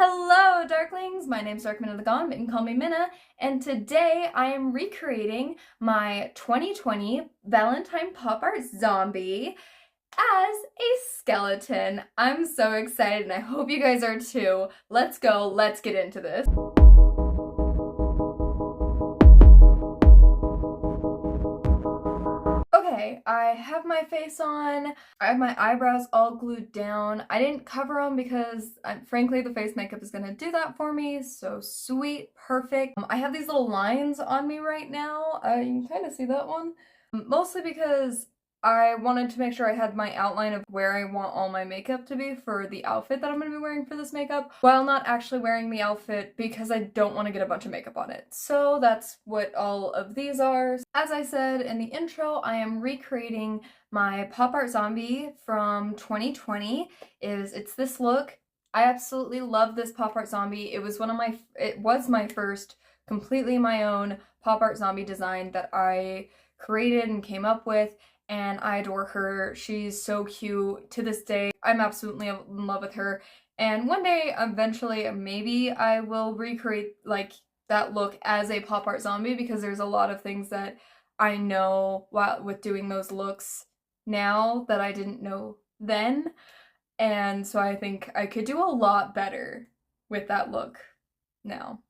Hello, Darklings! My name's Dark Minna the Gone, but you can call me Minna, and today I am recreating my 2020 Valentine Pop Art Zombie as a skeleton. I'm so excited, and I hope you guys are too. Let's go, let's get into this. Okay, I have my face on, I have my eyebrows all glued down. I didn't cover them because, frankly, the face makeup is gonna do that for me, so sweet, perfect. I have these little lines on me right now. You can kind of see that one. Mostly because I wanted to make sure I had my outline of where I want all my makeup to be for the outfit that I'm going to be wearing for this makeup, while not actually wearing the outfit because I don't want to get a bunch of makeup on it. So that's what all of these are. As I said in the intro, I am recreating my Pop Art Zombie from 2020. It's this look. I absolutely love this Pop Art Zombie. It was my first completely my own Pop Art Zombie design that I created and came up with, and I adore her. She's so cute. To this day, I'm absolutely in love with her. And one day, eventually, maybe I will recreate like that look as a pop art zombie, because there's a lot of things that I know with doing those looks now that I didn't know then. And so I think I could do a lot better with that look now.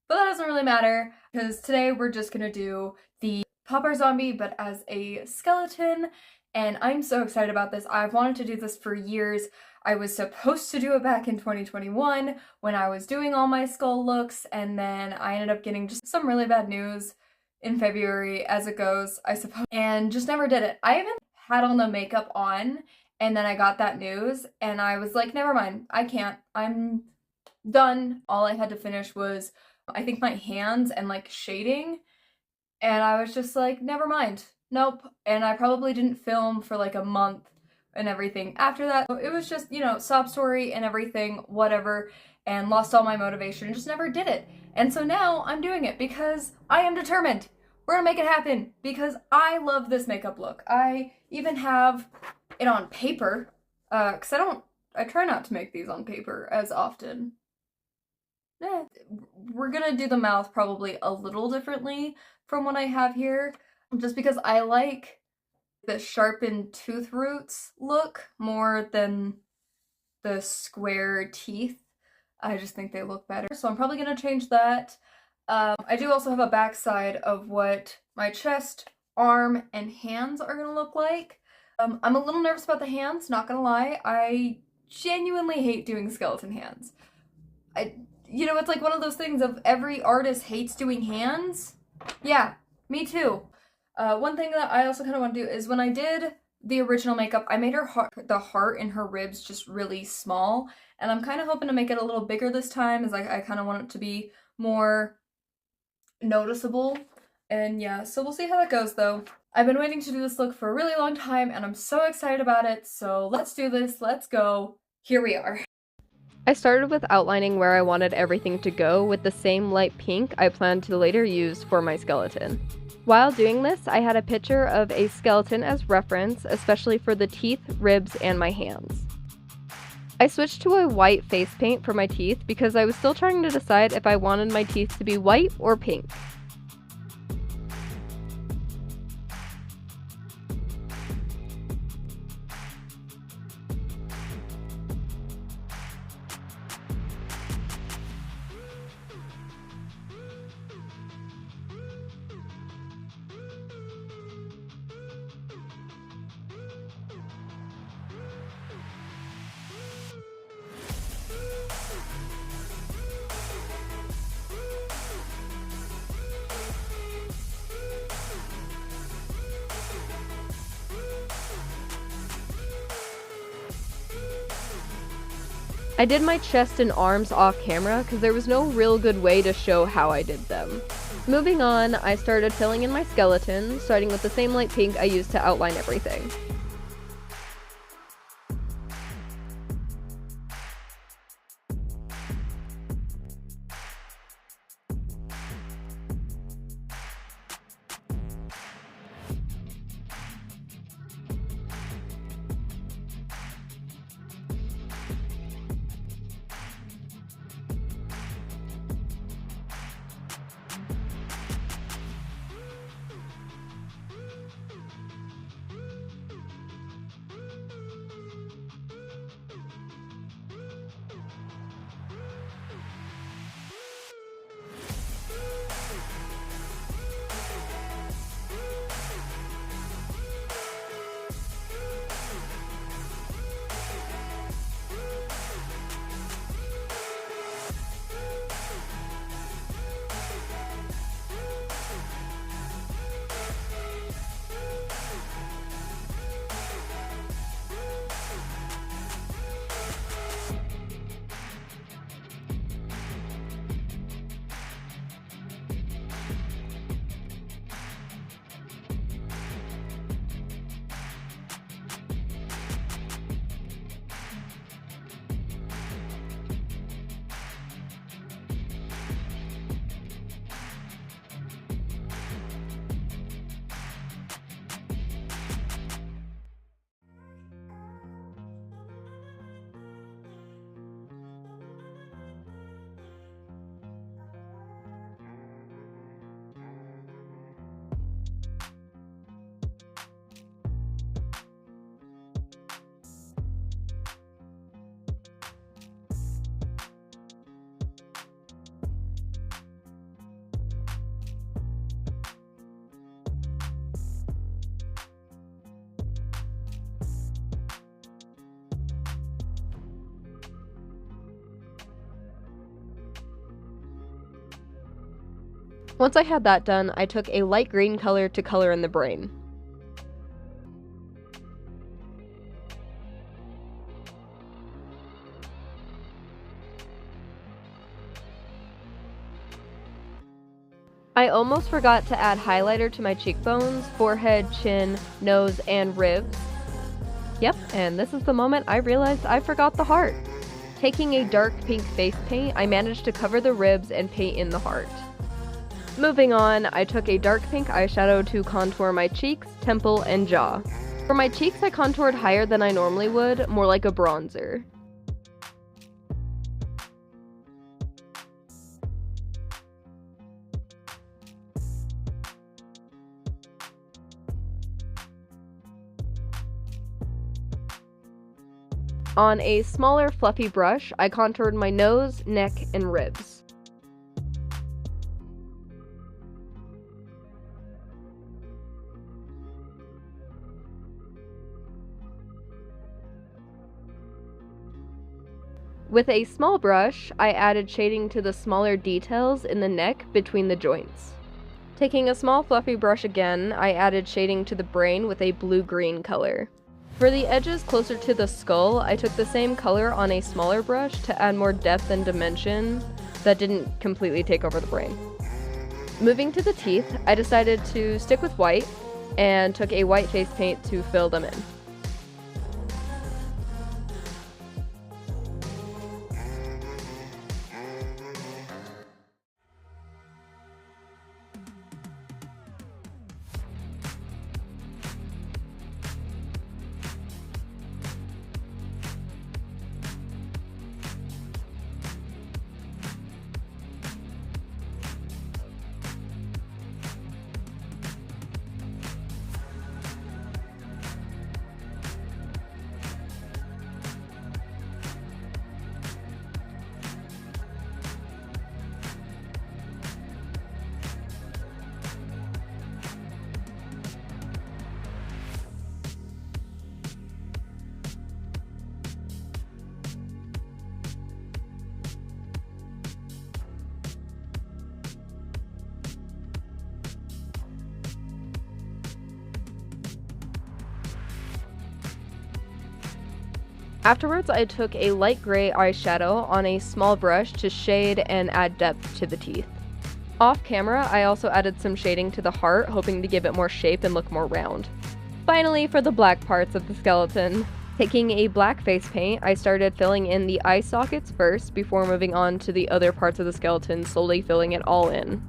But that doesn't really matter, because today we're just gonna do the Pop Art Zombie, but as a skeleton, and I'm so excited about this. I've wanted to do this for years. I was supposed to do it back in 2021 when I was doing all my skull looks, and then I ended up getting just some really bad news in February, as it goes, I suppose, and just never did it. I even had all the makeup on, and then I got that news, and I was like, never mind, I can't. I'm done. All I had to finish was, I think, my hands and like shading. And I was just like, never mind, nope. And I probably didn't film for like a month and everything after that. It was just, you know, sob story and everything, whatever, and lost all my motivation and just never did it. And so now I'm doing it because I am determined. We're gonna make it happen because I love this makeup look. I even have it on paper, because I try not to make these on paper as often. We're gonna do the mouth probably a little differently from what I have here, just because I like the sharpened tooth roots look more than the square teeth. I just think they look better, so I'm probably gonna change that. I do also have a backside of what my chest, arm, and hands are gonna look like. I'm a little nervous about the hands, not gonna lie. I genuinely hate doing skeleton hands. You know, it's like one of those things of every artist hates doing hands. Yeah, me too. One thing that I also kind of want to do is when I did the original makeup, I made the heart in her ribs just really small, and I'm kind of hoping to make it a little bigger this time, as I kind of want it to be more noticeable. And yeah, so we'll see how that goes though. I've been waiting to do this look for a really long time, and I'm so excited about it, so let's do this, let's go. Here we are. I started with outlining where I wanted everything to go with the same light pink I planned to later use for my skeleton. While doing this, I had a picture of a skeleton as reference, especially for the teeth, ribs, and my hands. I switched to a white face paint for my teeth because I was still trying to decide if I wanted my teeth to be white or pink. I did my chest and arms off camera because there was no real good way to show how I did them. Moving on, I started filling in my skeleton, starting with the same light pink I used to outline everything. Once I had that done, I took a light green color to color in the brain. I almost forgot to add highlighter to my cheekbones, forehead, chin, nose, and ribs. Yep, and this is the moment I realized I forgot the heart. Taking a dark pink face paint, I managed to cover the ribs and paint in the heart. Moving on, I took a dark pink eyeshadow to contour my cheeks, temple, and jaw. For my cheeks, I contoured higher than I normally would, more like a bronzer. On a smaller fluffy brush, I contoured my nose, neck, and ribs. With a small brush, I added shading to the smaller details in the neck between the joints. Taking a small fluffy brush again, I added shading to the brain with a blue-green color. For the edges closer to the skull, I took the same color on a smaller brush to add more depth and dimension that didn't completely take over the brain. Moving to the teeth, I decided to stick with white and took a white face paint to fill them in. Afterwards, I took a light gray eyeshadow on a small brush to shade and add depth to the teeth. Off camera, I also added some shading to the heart, hoping to give it more shape and look more round. Finally, for the black parts of the skeleton. Taking a black face paint, I started filling in the eye sockets first before moving on to the other parts of the skeleton, slowly filling it all in.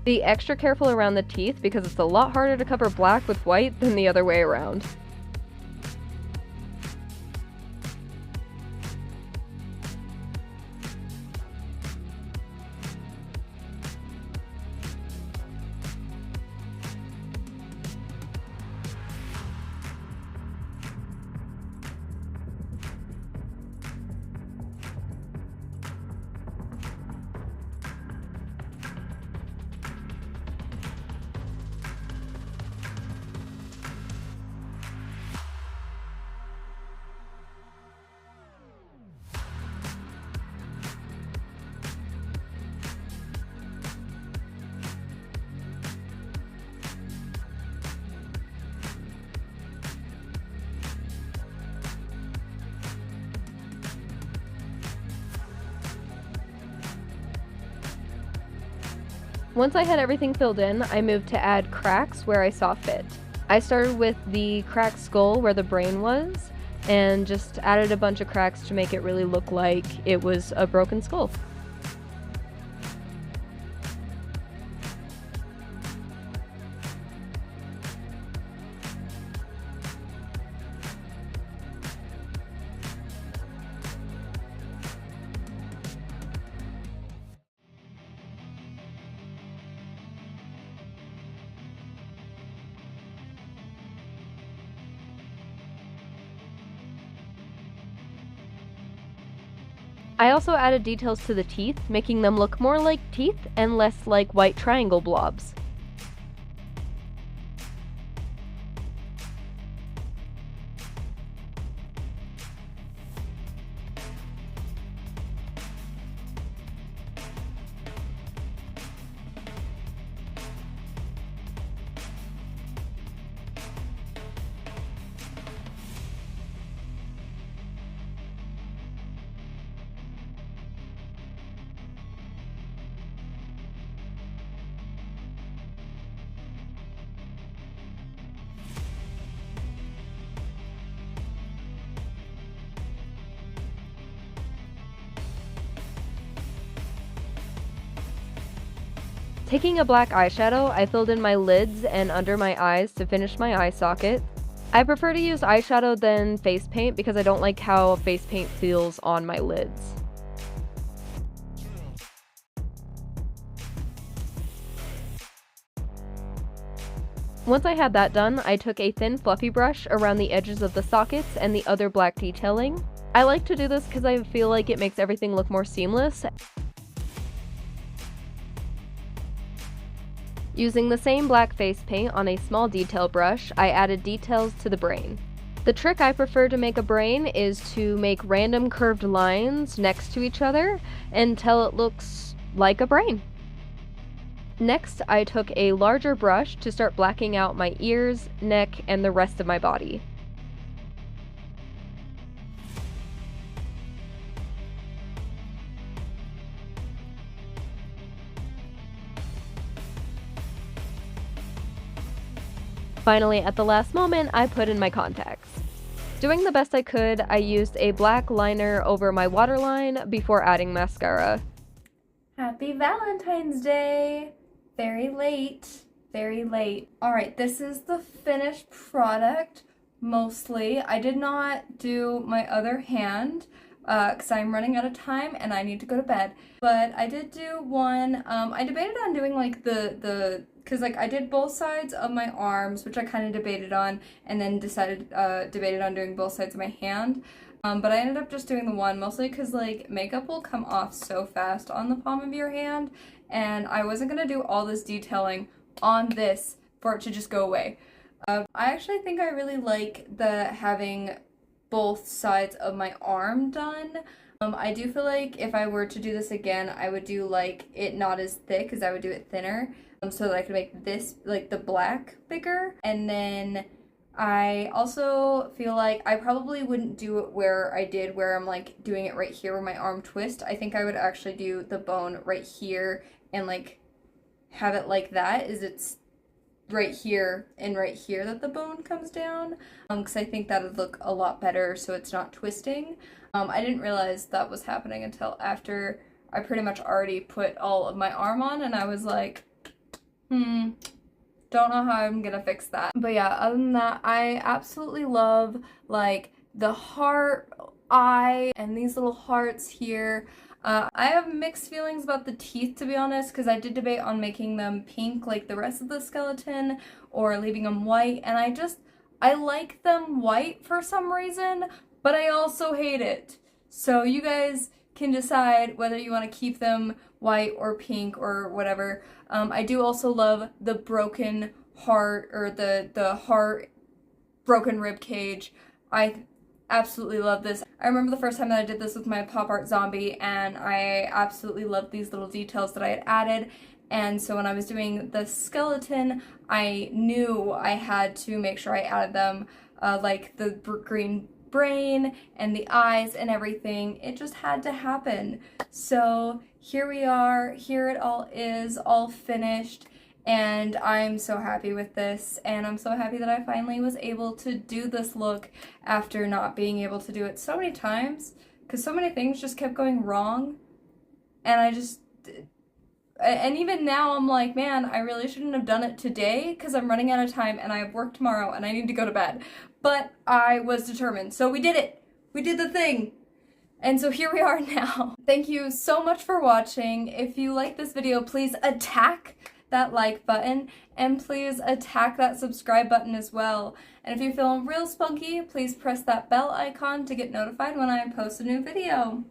Be extra careful around the teeth because it's a lot harder to cover black with white than the other way around. Once I had everything filled in, I moved to add cracks where I saw fit. I started with the cracked skull where the brain was, and just added a bunch of cracks to make it really look like it was a broken skull. I also added details to the teeth, making them look more like teeth and less like white triangle blobs. Taking a black eyeshadow, I filled in my lids and under my eyes to finish my eye socket. I prefer to use eyeshadow than face paint because I don't like how face paint feels on my lids. Once I had that done, I took a thin fluffy brush around the edges of the sockets and the other black detailing. I like to do this because I feel like it makes everything look more seamless. Using the same black face paint on a small detail brush, I added details to the brain. The trick I prefer to make a brain is to make random curved lines next to each other until it looks like a brain. Next, I took a larger brush to start blacking out my ears, neck, and the rest of my body. Finally, at the last moment, I put in my contacts. Doing the best I could, I used a black liner over my waterline before adding mascara. Happy Valentine's Day! Very late, very late. Alright, this is the finished product, mostly. I did not do my other hand, because I'm running out of time and I need to go to bed. But I did do one. I debated on doing like because like I did both sides of my arms, which I kind of debated on, and then debated on doing both sides of my hand. But I ended up just doing the one, mostly because like makeup will come off so fast on the palm of your hand, and I wasn't gonna do all this detailing on this for it to just go away. I actually think I really like having both sides of my arm done. I do feel like if I were to do this again, I would do like it not as thick, because I would do it thinner, so that I could make this, like the black, bigger. And then I also feel like I probably wouldn't do it where I'm like doing it right here where my arm twists. I think I would actually do the bone right here and like have it like that, is it's right here and right here that the bone comes down, because I think that would look a lot better so it's not twisting. I didn't realize that was happening until after I pretty much already put all of my arm on, and I was like, don't know how I'm gonna fix that. But yeah, other than that, I absolutely love like the heart eye and these little hearts here. I have mixed feelings about the teeth, to be honest, because I did debate on making them pink like the rest of the skeleton or leaving them white, and I like them white for some reason, but I also hate it. So you guys can decide whether you want to keep them white or pink or whatever. I do also love the broken heart, or the heart broken rib cage. I absolutely love this. I remember the first time that I did this with my pop art zombie, and I absolutely loved these little details that I had added. And so when I was doing the skeleton, I knew I had to make sure I added them, like the green brain and the eyes and everything. It just had to happen. So here we are, here it all is, all finished. and I'm so happy with this, and I'm so happy that I finally was able to do this look after not being able to do it so many times, because so many things just kept going wrong, and and even now I'm like, man, I really shouldn't have done it today because I'm running out of time and I have work tomorrow and I need to go to bed. But I was determined, so we did it. We did the thing. And so here we are now. Thank you so much for watching. If you like this video, please attack that like button and please attack that subscribe button as well. And if you're feeling real spunky, please press that bell icon to get notified when I post a new video.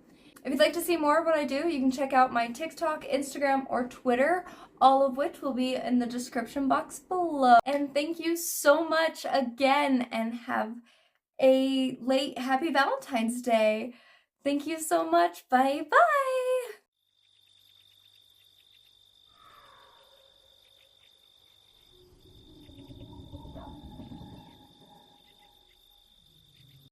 If you'd like to see more of what I do, you can check out my TikTok, Instagram, or Twitter, all of which will be in the description box below. And thank you so much again, and have a late happy Valentine's Day. Thank you so much. Bye bye.